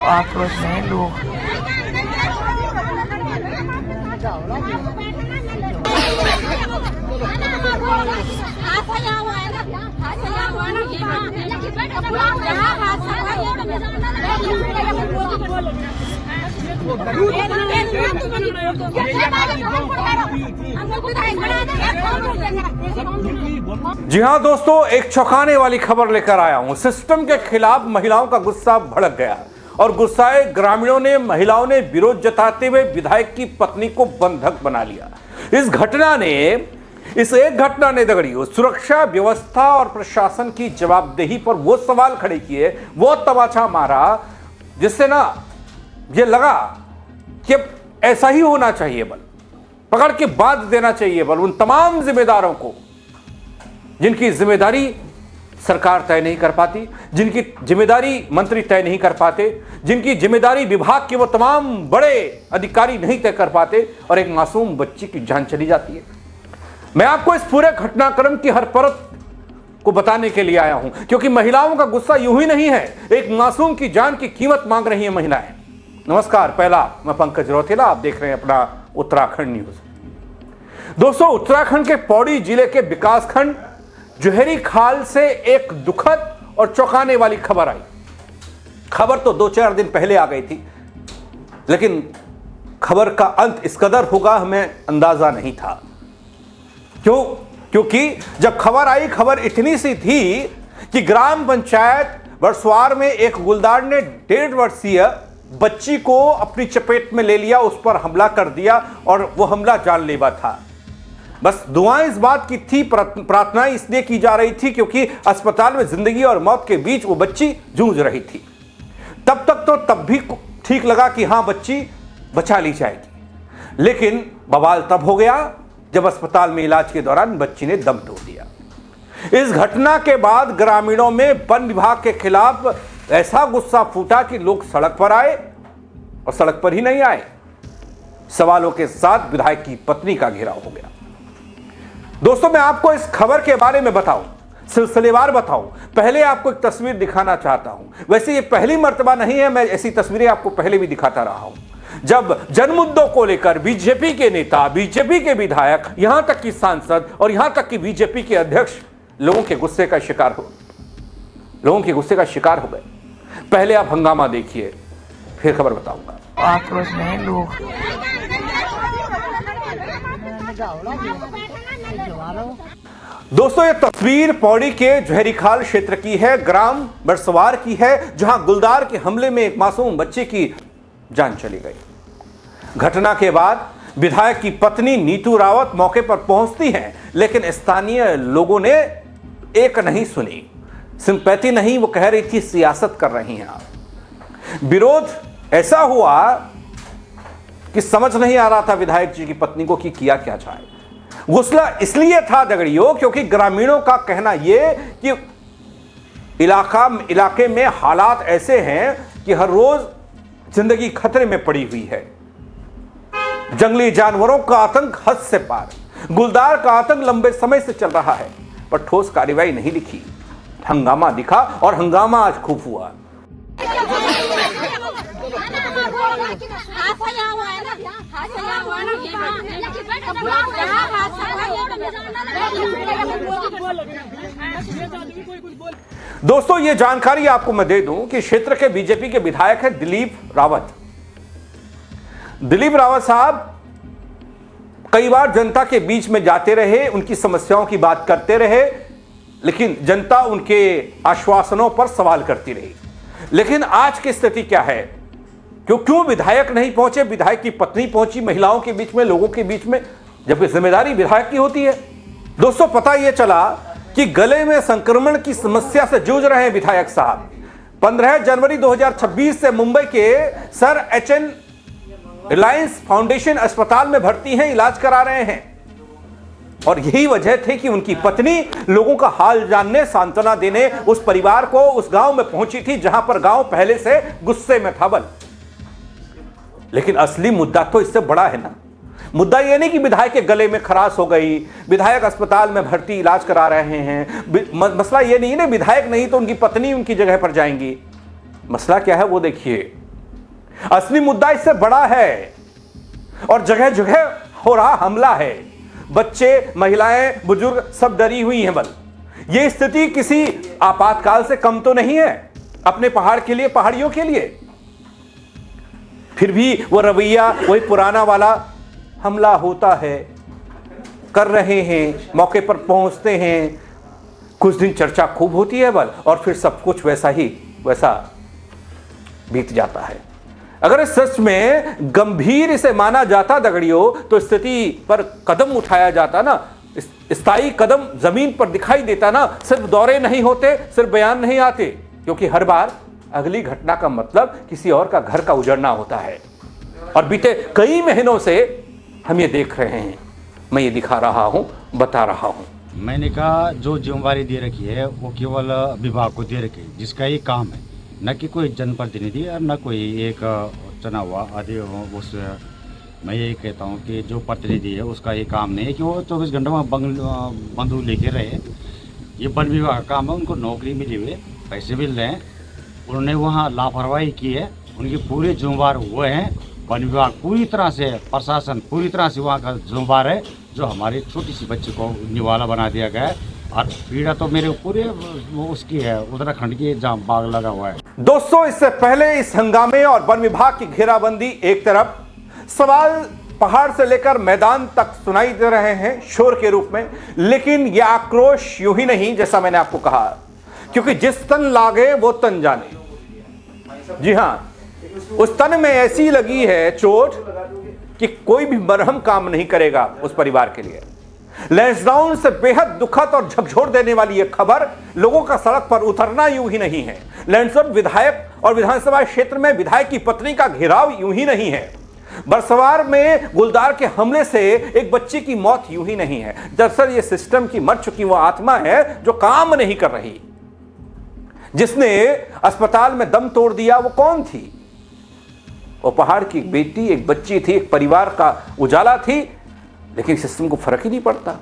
आक्रोश में लोग जी हाँ दोस्तों, एक चौंकाने वाली खबर लेकर आया हूं। सिस्टम के खिलाफ महिलाओं का गुस्सा भड़क गया और गुस्साए ग्रामीणों ने महिलाओं ने विरोध जताते हुए विधायक की पत्नी को बंधक बना लिया। इस एक घटना ने दगड़ी सुरक्षा व्यवस्था और प्रशासन की जवाबदेही पर वो सवाल खड़े किए, वो तमाचा मारा जिससे ना ये लगा कि ऐसा ही होना चाहिए, बल पकड़ के बांध देना चाहिए बल उन तमाम जिम्मेदारों को जिनकी जिम्मेदारी सरकार तय नहीं कर पाती, जिनकी जिम्मेदारी मंत्री तय नहीं कर पाते, जिनकी जिम्मेदारी विभाग के वो तमाम बड़े अधिकारी नहीं तय कर पाते और एक मासूम बच्ची की जान चली जाती है। मैं आपको इस पूरे घटनाक्रम की हर परत को बताने के लिए आया हूं, क्योंकि महिलाओं का गुस्सा यूं ही नहीं है, एक मासूम की जान की कीमत मांग रही है महिलाएं। नमस्कार, पहला मैं पंकज रौतेला, आप देख रहे हैं अपना उत्तराखंड न्यूज। दोस्तों, उत्तराखंड के पौड़ी जिले के विकासखंड जोहरी खाल से एक दुखद और चौंकाने वाली खबर आई। खबर तो 2-4 दिन पहले आ गई थी, लेकिन खबर का अंत इस कदर होगा हमें अंदाजा नहीं था। क्योंकि जब खबर आई, खबर इतनी सी थी कि ग्राम पंचायत वर्षवार में एक गुलदार ने 1.5 वर्षीय बच्ची को अपनी चपेट में ले लिया, उस पर हमला कर दिया और वो हमला जानलेवा था। बस दुआएं इस बात की थी, प्रार्थनाएं इसलिए की जा रही थी क्योंकि अस्पताल में जिंदगी और मौत के बीच वो बच्ची जूझ रही थी। तब भी ठीक लगा कि हां, बच्ची बचा ली जाएगी, लेकिन बवाल तब हो गया जब अस्पताल में इलाज के दौरान बच्ची ने दम तोड़ दिया। इस घटना के बाद ग्रामीणों में वन विभाग के खिलाफ ऐसा गुस्सा फूटा कि लोग सड़क पर आए और सड़क पर ही नहीं आए, सवालों के साथ विधायक की पत्नी का घेराव हो गया। दोस्तों, मैं आपको इस खबर के बारे में बताऊं, सिलसिलेवार बताऊं। पहले आपको एक तस्वीर दिखाना चाहता हूं। वैसे ये पहली मर्तबा नहीं है, मैं ऐसी तस्वीरें आपको पहले भी दिखाता रहा हूं, जब जन मुद्दों को लेकर बीजेपी के नेता, बीजेपी के विधायक, यहां तक कि सांसद और यहां तक कि बीजेपी के अध्यक्ष लोगों के गुस्से का शिकार हो गए। पहले आप हंगामा देखिए, फिर खबर बताऊंगा। आक्रोश में लोग दोस्तों, ये तस्वीर पौड़ी के जोहरी खाल क्षेत्र की है, ग्राम बरसवार की है, जहां गुलदार के हमले में एक मासूम बच्चे की जान चली गई। घटना के बाद विधायक की पत्नी नीतू रावत मौके पर पहुंचती हैं, लेकिन स्थानीय लोगों ने एक नहीं सुनी, सिंपैथी नहीं, वो कह रही थी सियासत कर रही हैं आप। विरोध ऐसा हुआ कि समझ नहीं आ रहा था विधायक जी की पत्नी को कि किया क्या जाए। गुस्सा इसलिए था दगड़ियों क्योंकि ग्रामीणों का कहना यह कि इलाके में हालात ऐसे हैं कि हर रोज जिंदगी खतरे में पड़ी हुई है। जंगली जानवरों का आतंक हद से पार, गुलदार का आतंक लंबे समय से चल रहा है, पर ठोस कार्रवाई नहीं दिखी। हंगामा दिखा और हंगामा आज खूब हुआ। दोस्तों, ये जानकारी आपको मैं दे दूं कि क्षेत्र के बीजेपी के विधायक हैं दिलीप रावत साहब कई बार जनता के बीच में जाते रहे, उनकी समस्याओं की बात करते रहे, लेकिन जनता उनके आश्वासनों पर सवाल करती रही। लेकिन आज की स्थिति क्या है? क्यों विधायक नहीं पहुंचे? विधायक की पत्नी पहुंची महिलाओं के बीच में, लोगों के बीच में, जबकि जिम्मेदारी विधायक की होती है। दोस्तों, पता यह चला कि गले में संक्रमण की समस्या से जूझ रहे हैं विधायक साहब। 15 जनवरी 2026 से मुंबई के सर एचएन रिलायंस फाउंडेशन अस्पताल में भर्ती हैं, इलाज करा रहे हैं, और यही वजह थी कि उनकी पत्नी लोगों का हाल जानने, सांत्वना देने उस परिवार को उस गांव में पहुंची थी जहां पर गांव पहले से गुस्से में था बल। लेकिन असली मुद्दा तो इससे बड़ा है ना। मुद्दा यह नहीं कि विधायक के गले में खराश हो गई, विधायक अस्पताल में भर्ती इलाज करा रहे हैं। मसला यह नहीं है ना, विधायक नहीं तो उनकी पत्नी उनकी जगह पर जाएंगी। मसला क्या है वो देखिए। असली मुद्दा इससे बड़ा है और जगह जगह हो रहा हमला है। बच्चे, महिलाएं, बुजुर्ग सब डरी हुई हैं। बल ये स्थिति किसी आपातकाल से कम तो नहीं है अपने पहाड़ के लिए, पहाड़ियों के लिए। फिर भी वो रवैया वही पुराना वाला, हमला होता है, कर रहे हैं, मौके पर पहुंचते हैं, कुछ दिन चर्चा खूब होती है बल, और फिर सब कुछ वैसा बीत जाता है। अगर सच में गंभीर इसे माना जाता दगड़ियों, तो स्थिति पर कदम उठाया जाता ना, स्थायी कदम जमीन पर दिखाई देता ना, सिर्फ दौरे नहीं होते, सिर्फ बयान नहीं आते, क्योंकि हर बार अगली घटना का मतलब किसी और का घर का उजड़ना होता है। और बीते कई महीनों से हम ये देख रहे हैं, मैं ये दिखा रहा हूं, बता रहा हूं। मैंने कहा जो जिम्मेवारी दे रखी है वो केवल विभाग को दे रखी है, जिसका ये काम है, न कि कोई जनप्रतिनिधि और न कोई एक चुना हुआ आदि उस। मैं ये कहता हूँ कि जो प्रतिनिधि है उसका ये काम नहीं है कि वो 24 घंटे में बंदूक लेके रहे। ये वन विभाग का काम है, उनको नौकरी मिली हुई है, पैसे मिल रहे हैं, उन्होंने वहाँ लापरवाही की है, उनके पूरे जिम्मेवार हुए हैं। वन विभाग पूरी तरह से, प्रशासन पूरी तरह से वहाँ का जिम्मेवार है। जो हमारी छोटी सी बच्ची को निवाला बना दिया गया है, और पीड़ा तो मेरे पूरे उसकी है, उत्तराखंड की, जहाँ बाग लगा हुआ है। दोस्तों, इससे पहले इस हंगामे और वन विभाग की घेराबंदी एक तरफ, सवाल पहाड़ से लेकर मैदान तक सुनाई दे रहे हैं शोर के रूप में, लेकिन यह आक्रोश यूं ही नहीं, जैसा मैंने आपको कहा, क्योंकि जिस तन लागे वो तन जाने। जी हां, उस तन में ऐसी लगी है चोट कि कोई भी मरहम काम नहीं करेगा उस परिवार के लिए। लैंसडाउन से बेहद दुखद और झकझोर देने वाली यह खबर, लोगों का सड़क पर उतरना यूं ही नहीं है। लैंसडाउन विधायक और विधानसभा क्षेत्र में विधायक की पत्नी का घेराव यूं ही नहीं है। बरसवार में गुलदार के हमले से एक बच्ची की मौत यूं ही नहीं है। दरअसल यह सिस्टम की मर चुकी वो आत्मा है जो काम नहीं कर रही। जिसने अस्पताल में दम तोड़ दिया वो कौन थी? वो पहाड़ की एक बेटी, एक बच्ची थी, एक परिवार का उजाला थी, लेकिन सिस्टम को फर्क ही नहीं पड़ता।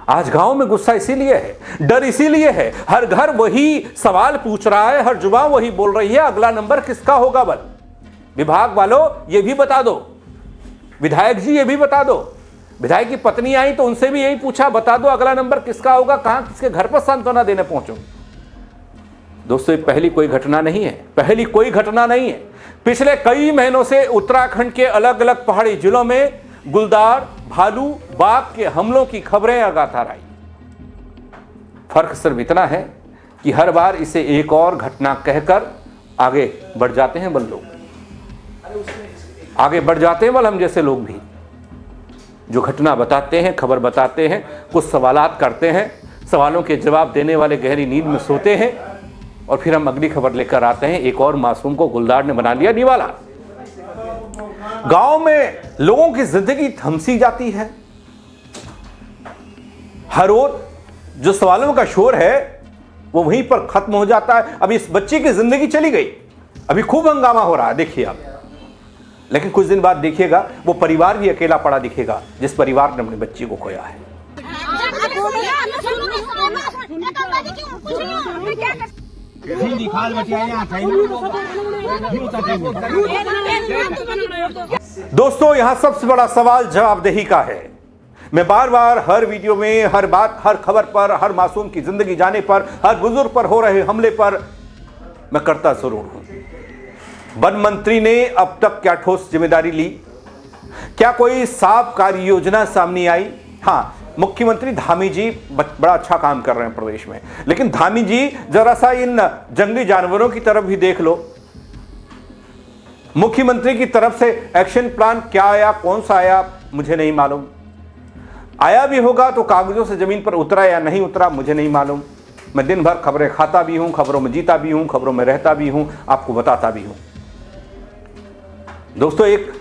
आज गांव में गुस्सा इसीलिए है, डर इसीलिए है, हर घर वही सवाल पूछ रहा है, हर जुबान वही बोल रही है, अगला नंबर किसका होगा? बल विभाग वालों ये भी बता दो, विधायक जी ये भी बता दो। विधायक की पत्नी आई तो उनसे भी यही पूछा, बता दो अगला नंबर किसका होगा, कहां किसके घर पर सांत्वना देने पहुंचो। दोस्तों, ये पहली कोई घटना नहीं है, पहली कोई घटना नहीं है। पिछले कई महीनों से उत्तराखंड के अलग अलग पहाड़ी जिलों में गुलदार, भालू, बाघ के हमलों की खबरें लगातार आई। फर्क सिर्फ इतना है कि हर बार इसे एक और घटना कहकर आगे बढ़ जाते हैं बल लोग, आगे बढ़ जाते हैं बल हम जैसे लोग भी, जो घटना बताते हैं, खबर बताते हैं, कुछ सवालात करते हैं, सवालों के जवाब देने वाले गहरी नींद में सोते हैं, और फिर हम अगली खबर लेकर आते हैं, एक और मासूम को गुलदार ने बना लिया निवाला। गांव में लोगों की जिंदगी थमसी जाती है। हर रोज जो सवालों का शोर है वो वहीं पर खत्म हो जाता है। अब इस बच्ची की जिंदगी चली गई, अभी खूब हंगामा हो रहा है, देखिए आप। लेकिन कुछ दिन बाद देखिएगा वो परिवार भी अकेला पड़ा दिखेगा जिस परिवार ने अपनी बच्ची को खोया है। दोस्तों, यहां सबसे बड़ा सवाल जवाबदेही का है। मैं बार बार हर वीडियो में, हर बात, हर खबर पर, हर मासूम की जिंदगी जाने पर, हर बुजुर्ग पर हो रहे हमले पर मैं करता जरूर हूं। वन मंत्री ने अब तक क्या ठोस जिम्मेदारी ली? क्या कोई साफ कार्य योजना सामने आई? हाँ, मुख्यमंत्री धामी जी बड़ा अच्छा काम कर रहे हैं प्रदेश में, लेकिन धामी जी जरा सा इन जंगली जानवरों की तरफ भी देख लो। मुख्यमंत्री की तरफ से एक्शन प्लान क्या आया, कौन सा आया, मुझे नहीं मालूम। आया भी होगा तो कागजों से जमीन पर उतरा या नहीं उतरा, मुझे नहीं मालूम। मैं दिन भर खबरें खाता भी हूं, खबरों में जीता भी हूं, खबरों में रहता भी हूं, आपको बताता भी हूं। दोस्तों, एक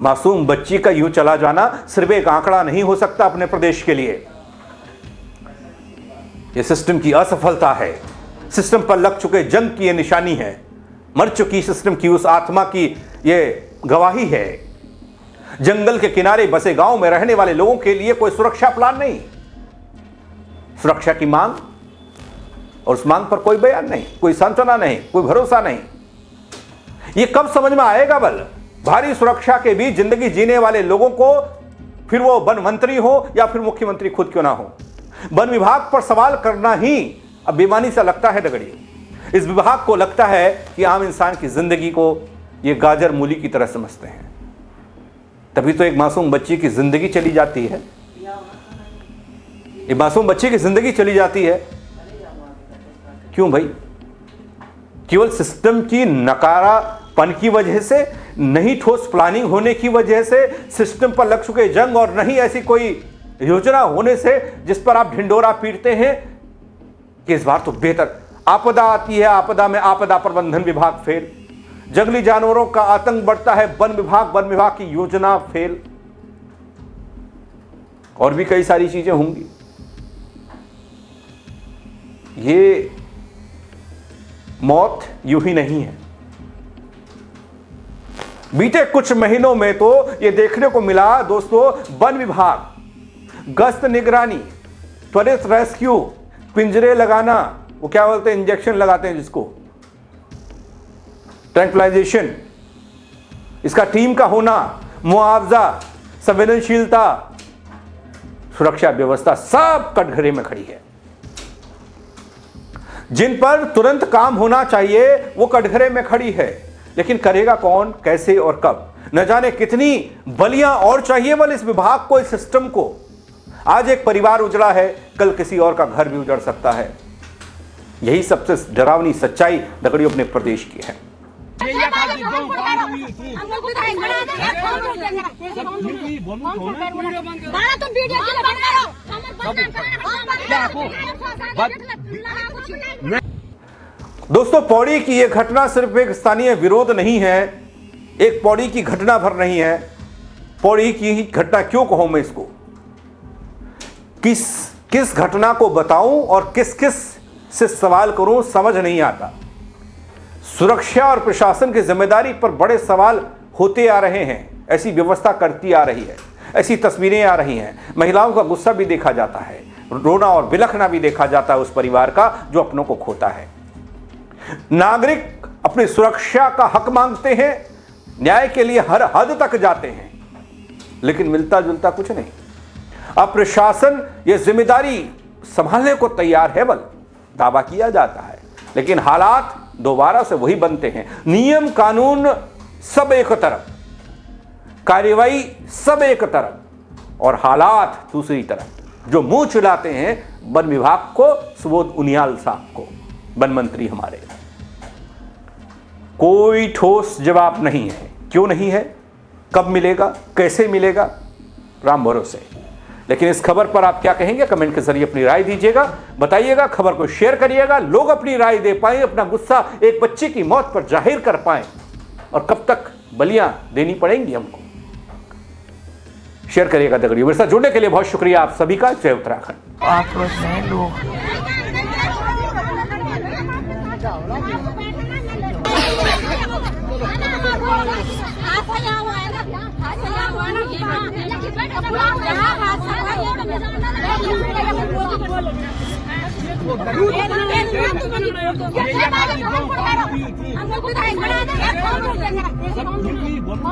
मासूम बच्ची का यूं चला जाना सिर्फ एक आंकड़ा नहीं हो सकता अपने प्रदेश के लिए। यह सिस्टम की असफलता है, सिस्टम पर लग चुके जंग की यह निशानी है, मर चुकी सिस्टम की उस आत्मा की यह गवाही है। जंगल के किनारे बसे गांव में रहने वाले लोगों के लिए कोई सुरक्षा प्लान नहीं, सुरक्षा की मांग, और उस मांग पर कोई बयान नहीं, कोई सांत्वना नहीं, कोई भरोसा नहीं। ये कब समझ में आएगा बल? भारी सुरक्षा के बीच जिंदगी जीने वाले लोगों को, फिर वो वन मंत्री हो या फिर मुख्यमंत्री खुद क्यों ना हो, वन विभाग पर सवाल करना ही अब बेईमानी सा लगता है दगड़ी। इस विभाग को लगता है कि आम इंसान की जिंदगी को ये गाजर मूली की तरह समझते हैं। तभी तो एक मासूम बच्ची की जिंदगी चली जाती है, ये मासूम बच्ची की जिंदगी चली जाती है। क्यों भाई? केवल सिस्टम की नकारापन की वजह से, नहीं ठोस प्लानिंग होने की वजह से, सिस्टम पर लग चुके जंग और नहीं ऐसी कोई योजना होने से जिस पर आप ढिंडोरा पीटते हैं कि इस बार तो बेहतर आपदा आती है, आपदा में आपदा प्रबंधन विभाग फेल, जंगली जानवरों का आतंक बढ़ता है, वन विभाग की योजना फेल, और भी कई सारी चीजें होंगी। ये मौत यूं ही नहीं है। बीते कुछ महीनों में तो ये देखने को मिला दोस्तों, वन विभाग गश्त निगरानी, त्वरित रेस्क्यू, पिंजरे लगाना, वो क्या बोलते हैं, इंजेक्शन लगाते हैं जिसको, ट्रैंक्विलाइजेशन, इसका टीम का होना, मुआवजा, संवेदनशीलता, सुरक्षा व्यवस्था सब कटघरे में खड़ी है। जिन पर तुरंत काम होना चाहिए वो कटघरे में खड़ी है, लेकिन करेगा कौन, कैसे और कब? न जाने कितनी बलियां और चाहिए बल इस विभाग को, इस सिस्टम को। आज एक परिवार उजड़ा है, कल किसी और का घर भी उजड़ सकता है। यही सबसे डरावनी सच्चाई दगड़ी अपने प्रदेश की है। दोस्तों, पौड़ी की यह घटना सिर्फ एक स्थानीय विरोध नहीं है, एक पौड़ी की घटना भर नहीं है। पौड़ी की घटना क्यों कहूं मैं इसको, किस घटना को बताऊं और किस से सवाल करूं समझ नहीं आता। सुरक्षा और प्रशासन की जिम्मेदारी पर बड़े सवाल होते आ रहे हैं, ऐसी व्यवस्था करती आ रही है, ऐसी तस्वीरें आ रही हैं। महिलाओं का गुस्सा भी देखा जाता है, रोना और बिलखना भी देखा जाता है उस परिवार का जो अपनों को खोता है। नागरिक अपनी सुरक्षा का हक मांगते हैं, न्याय के लिए हर हद तक जाते हैं, लेकिन मिलता जुलता कुछ नहीं। अब प्रशासन यह जिम्मेदारी संभालने को तैयार है, बल दावा किया जाता है, लेकिन हालात दोबारा से वही बनते हैं। नियम कानून सब एक तरफ, कार्यवाही सब एक तरफ, और हालात दूसरी तरफ। जो मुंह चिल्लाते हैं वन विभाग को, सुबोध उनियाल साहब को, वन मंत्री हमारे, कोई ठोस जवाब नहीं है। क्यों नहीं है, कब मिलेगा, कैसे मिलेगा, राम भरोसे। लेकिन इस खबर पर आप क्या कहेंगे, कमेंट के जरिए अपनी राय दीजिएगा, बताइएगा, खबर को शेयर करिएगा, लोग अपनी राय दे पाएं, अपना गुस्सा एक बच्चे की मौत पर जाहिर कर पाएं। और कब तक बलियां देनी पड़ेंगी हमको, शेयर करिएगा दगड़ी। मेरे साथ जुड़ने के लिए बहुत शुक्रिया आप सभी का। जय उत्तराखंड। आक्रोश में लोग